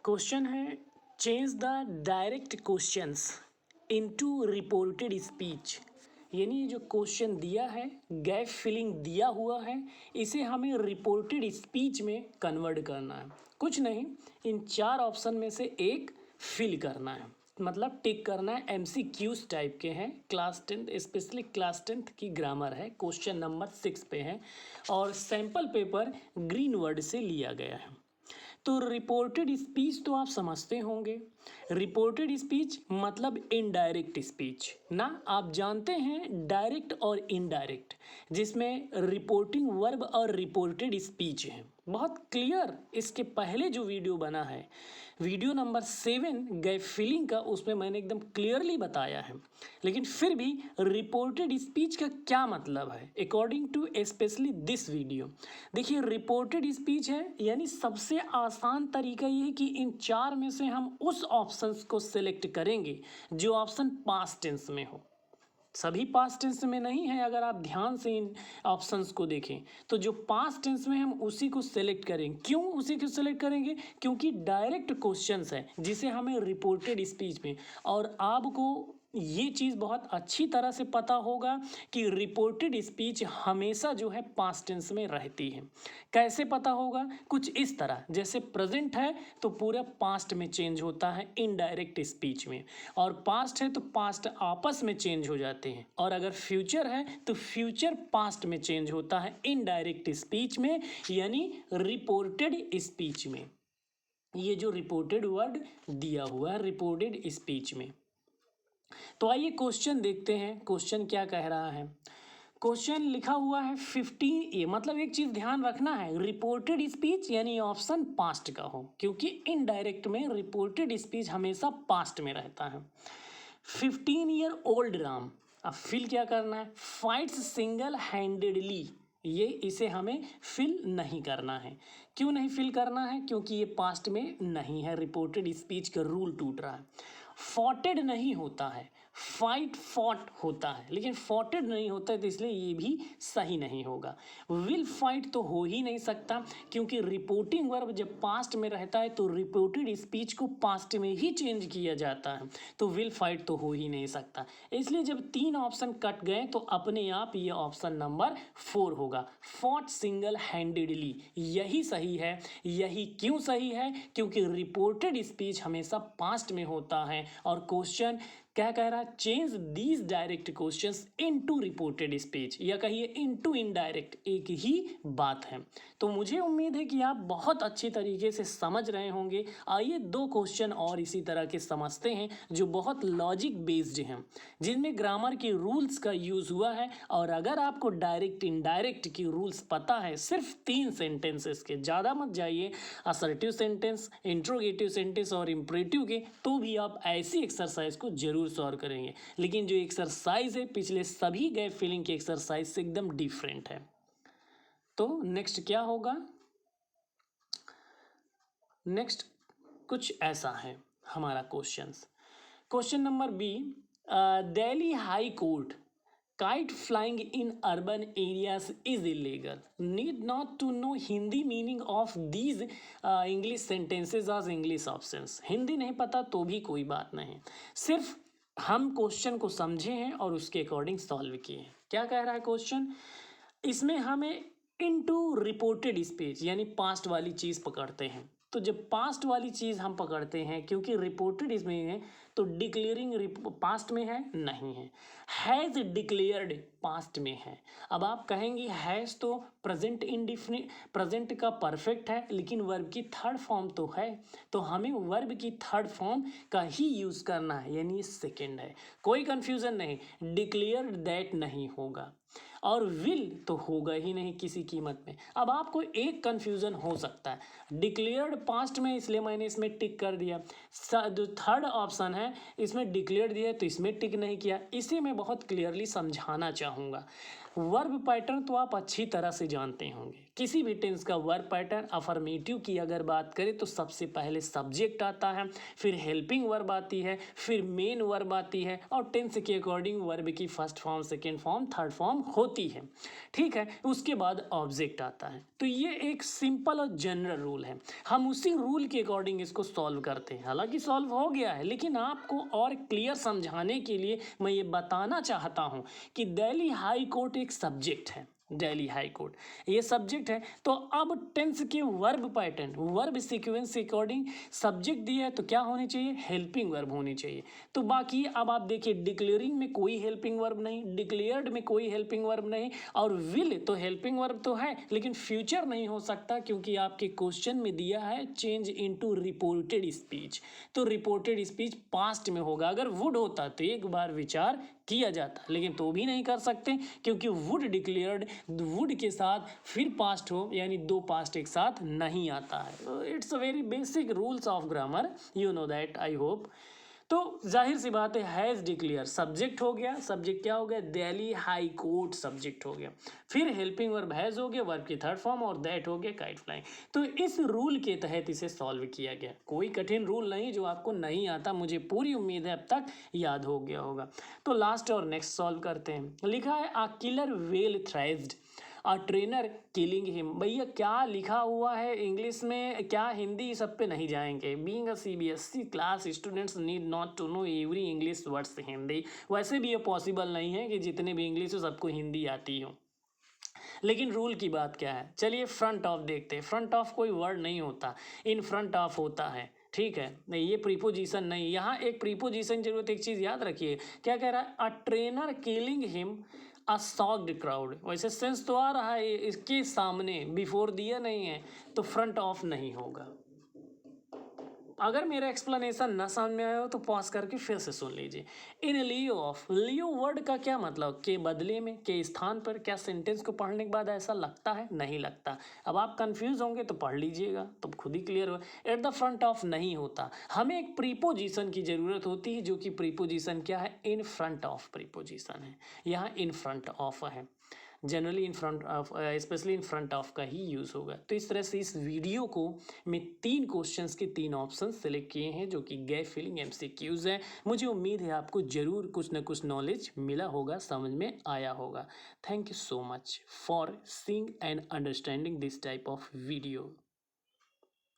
Question है change the direct questions into reported speech. यानी ये जो क्वेश्चन दिया है, गैप फिलिंग दिया हुआ है, इसे हमें रिपोर्टेड स्पीच में कन्वर्ट करना है। कुछ नहीं, इन चार ऑप्शन में से एक फिल करना है, मतलब टिक करना है। MCQs टाइप के हैं, क्लास 10 स्पेशली क्लास 10 की ग्रामर है। क्वेश्चन नंबर 6 पे है और सैम्पल पेपर ग्रीन वर्ड से लिया गया है। तो रिपोर्टेड स्पीच तो आप समझते होंगे। रिपोर्टेड स्पीच मतलब इनडायरेक्ट स्पीच ना, आप जानते हैं डायरेक्ट और इनडायरेक्ट, जिसमें रिपोर्टिंग वर्ब और रिपोर्टेड स्पीच है। बहुत क्लियर इसके पहले जो वीडियो बना है, वीडियो नंबर 7 गैप फिलिंग का, उसमें मैंने एकदम क्लियरली बताया है। लेकिन फिर भी रिपोर्टेड स्पीच का क्या मतलब है according to specially this video. देखिए, रिपोर्टेड स्पीच है यानी सबसे आसान तरीका ये है कि इन चार में से हम उस ऑप्शंस को सिलेक्ट करेंगे जो ऑप्शन पास्ट टेंस में हो। सभी पास्ट टेंस में नहीं है, अगर आप ध्यान से इन ऑप्शंस को देखें तो जो पास्ट टेंस में हम उसी को सिलेक्ट करेंगे। क्यों उसी को सिलेक्ट करेंगे? क्योंकि डायरेक्ट क्वेश्चंस है जिसे हमें रिपोर्टेड स्पीच में, और आपको ये चीज़ बहुत अच्छी तरह से पता होगा कि रिपोर्टेड स्पीच हमेशा जो है पास्ट टेंस में रहती है। कैसे पता होगा? कुछ इस तरह, जैसे प्रेजेंट है तो पूरा पास्ट में चेंज होता है इनडायरेक्ट स्पीच में, और पास्ट है तो पास्ट आपस में चेंज हो जाते हैं, और अगर फ्यूचर है तो फ्यूचर पास्ट में चेंज होता है इनडायरेक्ट स्पीच में, यानी रिपोर्टेड स्पीच में। ये जो रिपोर्टेड वर्ड दिया हुआ है रिपोर्टेड स्पीच में। तो आइए क्वेश्चन देखते हैं, क्वेश्चन क्या कह रहा है। क्वेश्चन लिखा हुआ है 15A, मतलब एक चीज़ ध्यान रखना है, रिपोर्टेड स्पीच यानी ऑप्शन पास्ट का हो, क्योंकि इनडायरेक्ट में रिपोर्टेड स्पीच हमेशा पास्ट में रहता है। 15 ईयर ओल्ड राम, अब फिल क्या करना है? फाइट्स सिंगल हैंडेडली, ये इसे हमें फिल नहीं करना है। क्यों नहीं फिल करना है? क्योंकि ये पास्ट में नहीं है, रिपोर्टेड स्पीच का रूल टूट रहा है। फॉटेड नहीं होता है, फाइट फॉट होता है, लेकिन फॉटेड नहीं होता है, तो इसलिए ये भी सही नहीं होगा। विल फाइट तो हो ही नहीं सकता, क्योंकि रिपोर्टिंग वर्ब जब पास्ट में रहता है तो रिपोर्टेड स्पीच को पास्ट में ही चेंज किया जाता है, तो विल फाइट तो हो ही नहीं सकता। इसलिए जब तीन ऑप्शन कट गए तो अपने आप ये ऑप्शन नंबर 4 होगा, फॉट सिंगल हैंडेडली, यही सही है। यही क्यों सही है? क्योंकि रिपोर्टेड स्पीच हमेशा पास्ट में होता है, और क्वेश्चन क्या कह रहा है? Change these direct questions into reported speech, या कहिए इनटू इनडायरेक्ट, एक ही बात है। तो मुझे उम्मीद है कि आप बहुत अच्छी तरीके से समझ रहे होंगे। आइए दो क्वेश्चन और इसी तरह के समझते हैं जो बहुत लॉजिक बेस्ड हैं, जिनमें ग्रामर के रूल्स का यूज़ हुआ है। और अगर आपको डायरेक्ट इनडायरेक्ट की रूल्स पता है, सिर्फ 3 सेंटेंसेस के, ज़्यादा मत जाइए, असर्टिव सेंटेंस, इंट्रोगेटिव सेंटेंस और इम्परेटिव के, तो भी आप ऐसी एक्सरसाइज को जरूर सॉल्व करेंगे। लेकिन जो एक्सरसाइज है पिछले सभी गैप फिलिंग के एक्सरसाइज से एकदम डिफरेंट है। तो नेक्स्ट क्या होगा? नेक्स्ट कुछ ऐसा है हमारा question number B, Delhi high court, kite flying in urban areas is illegal, need not to know Hindi meaning of these English sentences आज इंग्लिश ऑप्शंस। हिंदी नहीं पता तो भी कोई बात नहीं, सिर्फ हम क्वेश्चन को समझे हैं और उसके अकॉर्डिंग सॉल्व किए हैं। क्या कह रहा है क्वेश्चन? इसमें हमें इनटू रिपोर्टेड स्पीच यानी पास्ट वाली चीज़ पकड़ते हैं। तो जब पास्ट वाली चीज़ हम पकड़ते हैं, क्योंकि रिपोर्टेड इसमें है, तो डिक्लेयरिंग पास्ट में है नहीं है, हैज़ डिक्लेयर्ड पास्ट में है। अब आप कहेंगे हैज़ तो प्रेजेंट इंडिफिनिट, प्रेजेंट का परफेक्ट है, लेकिन वर्ब की थर्ड फॉर्म तो है, तो हमें वर्ब की थर्ड फॉर्म का ही यूज़ करना है, यानी सेकेंड है। कोई कंफ्यूजन नहीं, डिक्लेयर्ड दैट नहीं होगा, और विल तो होगा ही नहीं किसी कीमत में। अब आपको एक कंफ्यूजन हो सकता है, डिक्लेयर्ड पास्ट में, इसलिए मैंने इसमें टिक कर दिया। जो थर्ड ऑप्शन है इसमें डिक्लेयर्ड दिया है तो इसमें टिक नहीं किया। इसे मैं बहुत क्लियरली समझाना चाहूँगा। वर्ब पैटर्न तो आप अच्छी तरह से जानते होंगे, किसी भी टेंस का वर्ब पैटर्न। अफर्मेटिव की अगर बात करें तो सबसे पहले सब्जेक्ट आता है, फिर हेल्पिंग वर्ब आती है, फिर मेन वर्ब आती है, और टेंस के अकॉर्डिंग वर्ब की first form, second form, third form होती होती है, ठीक है। उसके बाद ऑब्जेक्ट आता है। तो ये एक सिंपल और जनरल रूल है, हम उसी रूल के अकॉर्डिंग इसको सॉल्व करते हैं। हालांकि सॉल्व हो गया है, लेकिन आपको और क्लियर समझाने के लिए मैं ये बताना चाहता हूँ कि दिल्ली हाई कोर्ट एक सब्जेक्ट है। दिल्ली हाई कोर्ट ये सब्जेक्ट है। तो अब टेंस के वर्ब पैटर्न, वर्ब सीक्वेंस के अकॉर्डिंग सब्जेक्ट दिया है तो क्या होनी चाहिए, हेल्पिंग वर्ब होनी चाहिए। तो बाकी अब आप देखिए, डिक्लेयरिंग में कोई हेल्पिंग वर्ब नहीं, डिक्लेयर्ड में कोई हेल्पिंग वर्ब नहीं, और विल तो हेल्पिंग वर्ब तो है लेकिन फ्यूचर नहीं हो सकता, क्योंकि आपके क्वेश्चन में दिया है चेंज इनटू रिपोर्टेड स्पीच। तो रिपोर्टेड स्पीच पास्ट में होगा। अगर वुड होता तो एक बार विचार किया जाता, लेकिन तो भी नहीं कर सकते, क्योंकि वुड डिक्लेयर्ड, वुड के साथ फिर पास्ट हो, यानी दो पास्ट एक साथ नहीं आता है। It's a very basic rules of grammar, you know that, I hope. तो जाहिर सी बात है, हैज़ डिक्लेयर सब्जेक्ट हो गया, सब्जेक्ट क्या हो गया, दिल्ली हाई कोर्ट सब्जेक्ट हो गया। फिर हेल्पिंग वर्ब हैज़ हो गया, वर्ब की थर्ड फॉर्म, और दैट हो गया काइट फ्लाइंग। तो इस रूल के तहत इसे सॉल्व किया गया। कोई कठिन रूल नहीं जो आपको नहीं आता, मुझे पूरी उम्मीद है अब तक याद हो गया होगा। तो लास्ट और नेक्स्ट सॉल्व करते हैं। लिखा है a killer whale thrashed a trainer killing him. भैया क्या लिखा हुआ है इंग्लिश में, क्या हिंदी सब पे नहीं जाएंगे। Being a CBSE class students need not to know every English words Hindi. वैसे भी ये पॉसिबल नहीं है कि जितने भी इंग्लिश हो सबको हिंदी आती हो, लेकिन रूल की बात क्या है। चलिए फ्रंट ऑफ देखते हैं। फ्रंट ऑफ कोई वर्ड नहीं होता, इन फ्रंट ऑफ होता है, ठीक है। नहीं, ये प्रीपोजिशन नहीं, यहाँ एक प्रीपोजिशन जरूरत। एक चीज़ याद रखिए, क्या कह रहा है, अ trainer killing him a shocked crowd. वैसे सेंस तो आ रहा है, इसके सामने बिफोर दिया नहीं है तो फ्रंट ऑफ नहीं होगा। अगर मेरा एक्सप्लेनेशन ना समझ में आया हो तो पॉज करके फिर से सुन लीजिए। इन लियो ऑफ, लियो वर्ड का क्या मतलब, के बदले में, के स्थान पर। क्या सेंटेंस को पढ़ने के बाद ऐसा लगता है, नहीं लगता। अब आप कंफ्यूज होंगे तो पढ़ लीजिएगा तो खुद ही क्लियर हो। एट द फ्रंट ऑफ नहीं होता, हमें एक प्रीपोजिशन की जरूरत होती है, जो कि प्रीपोजिशन क्या है, इन फ्रंट ऑफ प्रीपोजिशन है। यहाँ इन फ्रंट ऑफ है, generally in front of, specially in front of का ही यूज़ होगा। तो इस तरह से इस वीडियो को मैं 3 क्वेश्चंस के 3 ऑप्शन सेलेक्ट किए हैं, जो कि गैप फिलिंग एमसीक्यूज़ हैं। मुझे उम्मीद है आपको ज़रूर कुछ ना कुछ नॉलेज मिला होगा, समझ में आया होगा। Thank you so much for seeing and understanding this type of video.